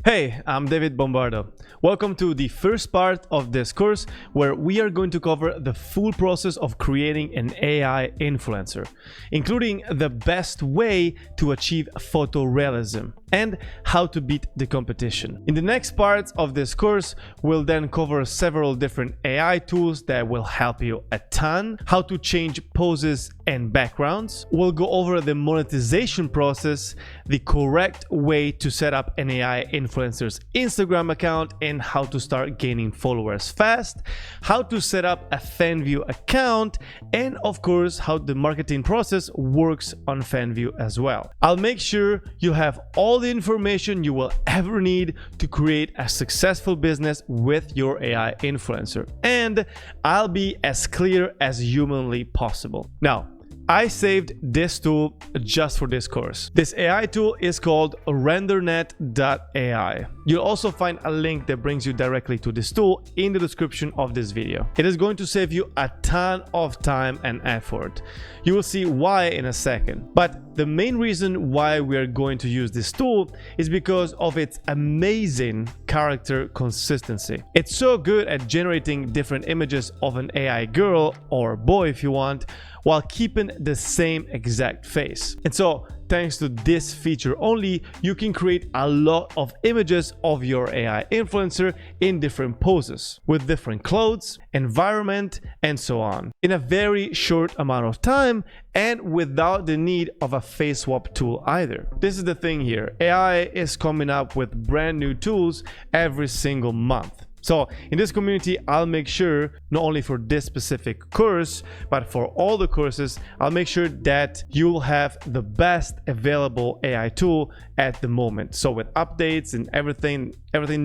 Hey, I'm David Bombardo. Welcome to the first part of this course where we are going to cover the full process of creating an AI influencer, including the best way to achieve photorealism and how to beat the competition. In the next part of this course, we'll then cover several different AI tools that will help you a ton, how to change poses and backgrounds. We'll go over the monetization process, the correct way to set up an AI influencer's Instagram account and how to start gaining followers fast, how to set up a FanView account, and of course how the marketing process works on FanView as well. I'll make sure you have all the information you will ever need to create a successful business with your AI influencer, and I'll be as clear as humanly possible. Now, I saved this tool just for this course. This AI tool is called rendernet.ai. You'll also find a link that brings you directly to this tool in the description of this video. It is going to save you a ton of time and effort. You will see why in a second. But the main reason why we are going to use this tool is because of its amazing character consistency. It's so good at generating different images of an AI girl or boy if you want, while keeping the same exact face. And so, thanks to this feature only, you can create a lot of images of your AI influencer in different poses, with different clothes, environment, and so on, in a very short amount of time and without the need of a face swap tool either. This is the thing here. AI is coming up with brand new tools every single month. So in this community, I'll make sure, not only for this specific course, but for all the courses, I'll make sure that you'll have the best available AI tool at the moment. So with updates and everything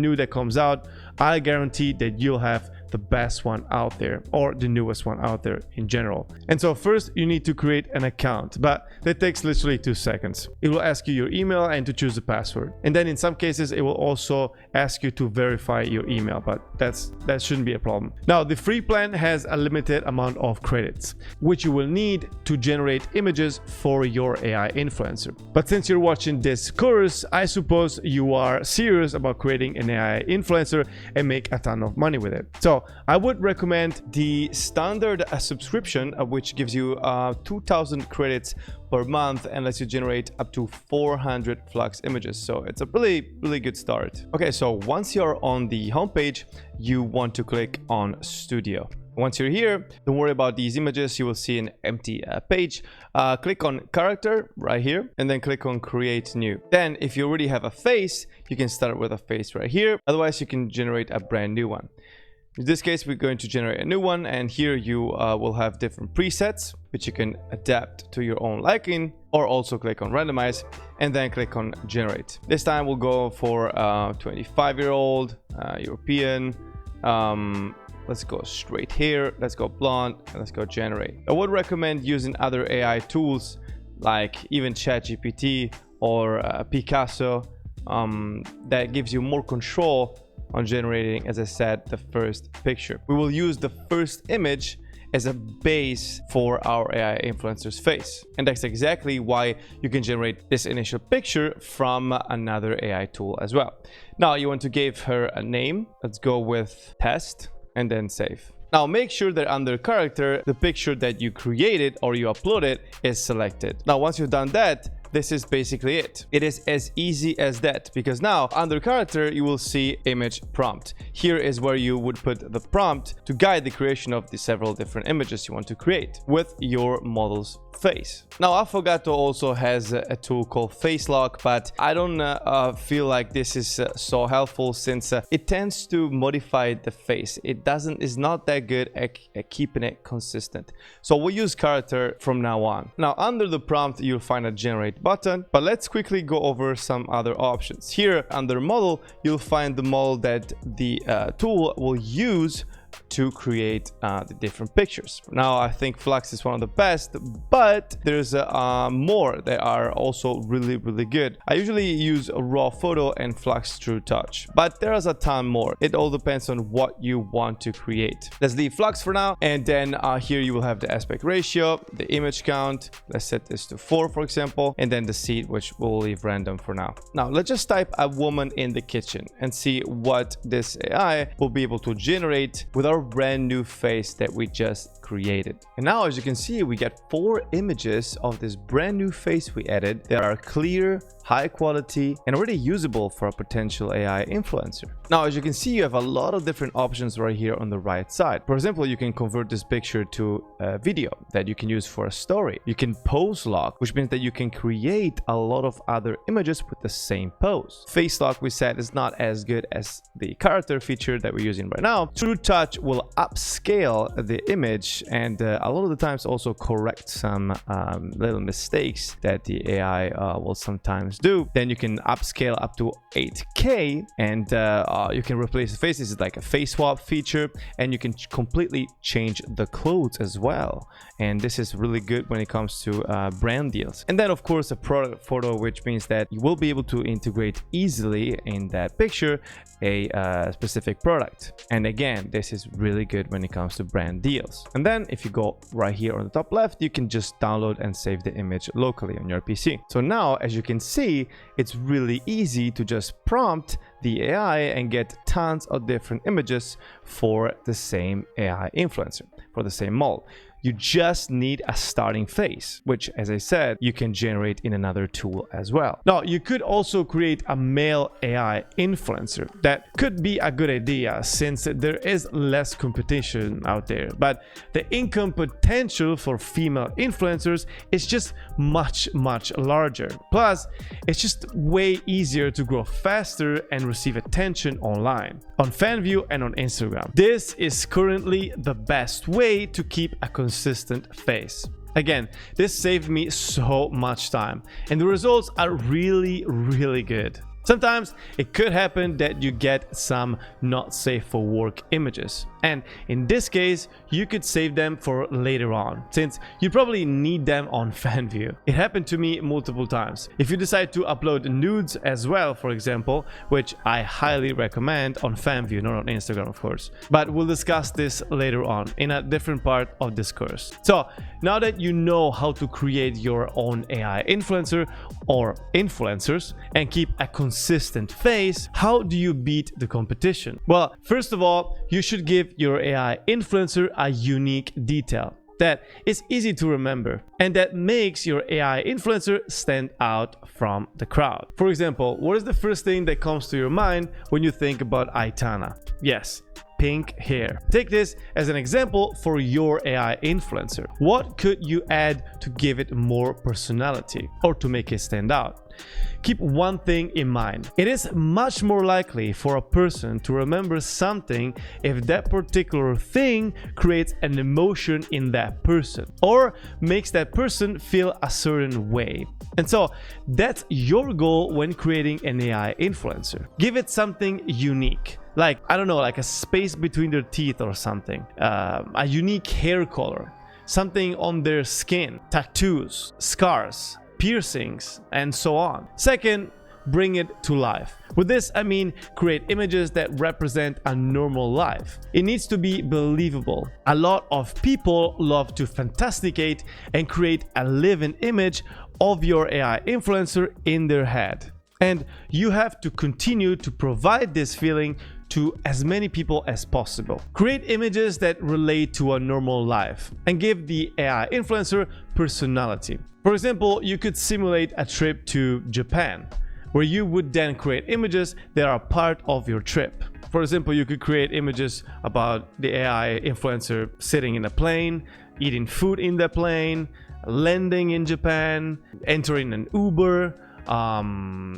new that comes out, I guarantee that you'll have the best one out there, or the newest one out there in general. And so first you need to create an account, but that takes literally 2 seconds. It will ask you your email and to choose a password. And then in some cases, it will also ask you to verify your email, but that shouldn't be a problem. Now, the free plan has a limited amount of credits, which you will need to generate images for your AI influencer. But since you're watching this course, I suppose you are serious about creating an AI influencer and make a ton of money with it. So I would recommend the standard subscription, which gives you 2,000 credits per month and lets you generate up to 400 flux images. So it's a really good start. Okay, so once you're on the homepage, you want to click on Studio. Once you're here, don't worry about these images. You will see an empty page. Click on character right here and then click on create new. Then if you already have a face, you can start with a face right here. Otherwise, you can generate a brand new one. In this case, we're going to generate a new one, and here you will have different presets which you can adapt to your own liking, or also click on randomize and then click on generate. This time we'll go for 25-year-old European. Let's go straight here, let's go blonde, and let's go generate. I would recommend using other AI tools like even ChatGPT or Picasso that gives you more control on generating, as I said, the first picture. We will use the first image as a base for our AI influencer's face. And that's exactly why you can generate this initial picture from another AI tool as well. Now you want to give her a name. Let's go with test and then save. Now make sure that under character, the picture that you created or you uploaded is selected. Now once you've done that, this is basically it. It is as easy as that, because now under character, you will see image prompt. Here is where you would put the prompt to guide the creation of the several different images you want to create with your model's face. Now Affogato also has a tool called Face Lock, but I don't feel like this is so helpful, since it tends to modify the face. Is not that good at keeping it consistent. So we'll use character from now on. Now under the prompt, you'll find a generate button, but let's quickly go over some other options. Here under model, you'll find the model that the tool will use to create the different pictures. Now, I think Flux is one of the best, but there's more that are also really, really good. I usually use a raw photo and Flux True Touch, but there's a ton more. It all depends on what you want to create. Let's leave Flux for now, and then here you will have the aspect ratio, the image count. Let's set this to 4, for example, and then the seed, which we'll leave random for now. Now, let's just type a woman in the kitchen and see what this AI will be able to generate with our brand new face that we just created. And now, as you can see, we get 4 images of this brand new face we added that are clear, high quality, and already usable for a potential AI influencer. Now, as you can see, you have a lot of different options right here on the right side. For example, you can convert this picture to a video that you can use for a story. You can pose lock, which means that you can create a lot of other images with the same pose. Face lock, we said, is not as good as the character feature that we're using right now. True touch will upscale the image and a lot of the times also correct some little mistakes that the AI will sometimes do. Then you can upscale up to 8K, and you can replace the face. This is like a face swap feature, and you can completely change the clothes as well. And this is really good when it comes to brand deals. And then, of course, a product photo, which means that you will be able to integrate easily in that picture a specific product. And again, this is really good when it comes to brand deals. And then if you go right here on the top left, you can just download and save the image locally on your PC. So now, as you can see, it's really easy to just prompt the AI and get tons of different images for the same AI influencer, for the same mold. You just need a starting face, which, as I said, you can generate in another tool as well. Now, you could also create a male AI influencer. That could be a good idea since there is less competition out there, but the income potential for female influencers is just much larger. Plus, it's just way easier to grow faster and receive attention online, on FanView and on Instagram. This is currently the best way to keep a consistent face. Again, this saved me so much time, and the results are really good. Sometimes it could happen that you get some not safe for work images, and in this case you could save them for later on, since you probably need them on FanView. It happened to me multiple times. If you decide to upload nudes as well, for example, which I highly recommend on FanView, not on Instagram of course, but we'll discuss this later on in a different part of this course. So now that you know how to create your own AI influencer or influencers and keep a consistent face, how do you beat the competition? Well, first of all, you should give your AI influencer a unique detail that is easy to remember and that makes your AI influencer stand out from the crowd. For example, what is the first thing that comes to your mind when you think about Aitana? Yes, pink hair. Take this as an example for your AI influencer. What could you add to give it more personality or to make it stand out? Keep one thing in mind. It is much more likely for a person to remember something if that particular thing creates an emotion in that person or makes that person feel a certain way. And so that's your goal when creating an AI influencer. Give it something unique. Like, I don't know, like a space between their teeth or something. A unique hair color. Something on their skin. Tattoos, scars, piercings, and so on. Second, bring it to life. With this, I mean create images that represent a normal life. It needs to be believable. A lot of people love to fantasticate and create a live-in image of your AI influencer in their head. And you have to continue to provide this feeling to as many people as possible. Create images that relate to a normal life and give the AI influencer personality. For example, you could simulate a trip to Japan, where you would then create images that are part of your trip. For example, you could create images about the AI influencer sitting in a plane, eating food in the plane, landing in Japan, entering an Uber,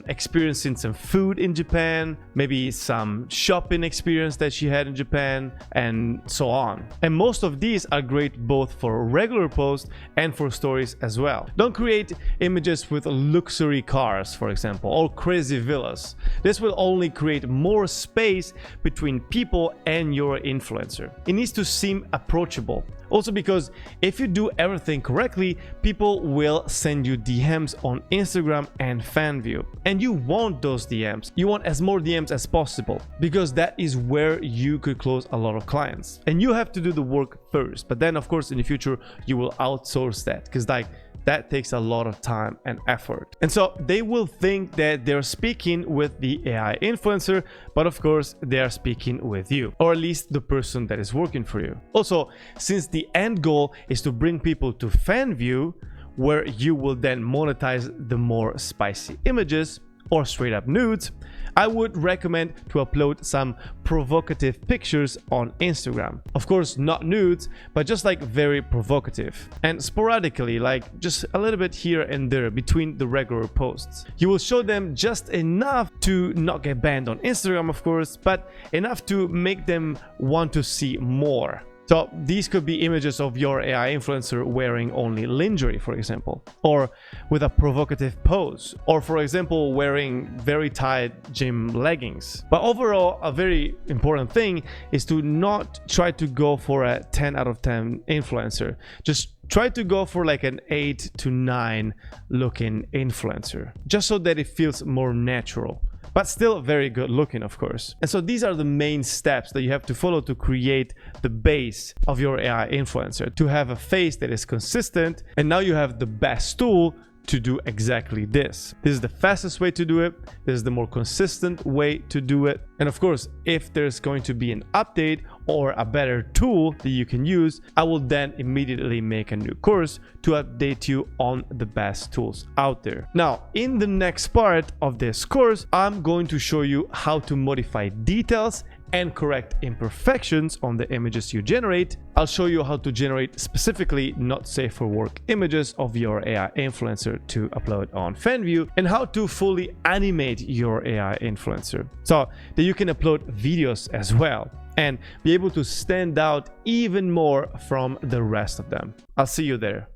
experiencing some food in Japan, maybe some shopping experience that she had in Japan, and so on. And most of these are great both for regular posts and for stories as well. Don't create images with luxury cars, for example, or crazy villas. This will only create more space between people and your influencer. It needs to seem approachable. Also, because if you do everything correctly, people will send you DMs on Instagram and FanView. And you want those DMs. You want as more DMs as possible, because that is where you could close a lot of clients. And you have to do the work first. But then, of course, in the future, you will outsource that, because that takes a lot of time and effort. And so they will think that they're speaking with the AI influencer, but of course they are speaking with you, or at least the person that is working for you. Also, since the end goal is to bring people to FanView, where you will then monetize the more spicy images or straight up nudes, I would recommend to upload some provocative pictures on Instagram. Of course, not nudes, but just like very provocative. And sporadically, like just a little bit here and there between the regular posts. You will show them just enough to not get banned on Instagram, of course, but enough to make them want to see more. So these could be images of your AI influencer wearing only lingerie, for example, or with a provocative pose, or for example, wearing very tight gym leggings. But overall, a very important thing is to not try to go for a 10 out of 10 influencer. Just try to go for like an 8 to 9 looking influencer, just so that it feels more natural, but still very good looking, of course. And so these are the main steps that you have to follow to create the base of your AI influencer, to have a face that is consistent. And now you have the best tool to do exactly this. This is the fastest way to do it. This is the more consistent way to do it. And of course, if there's going to be an update or a better tool that you can use, I will then immediately make a new course to update you on the best tools out there. Now, in the next part of this course, I'm going to show you how to modify details and correct imperfections on the images you generate. I'll show you how to generate specifically not safe for work images of your AI influencer to upload on FanView, and how to fully animate your AI influencer so that you can upload videos as well and be able to stand out even more from the rest of them. I'll see you there.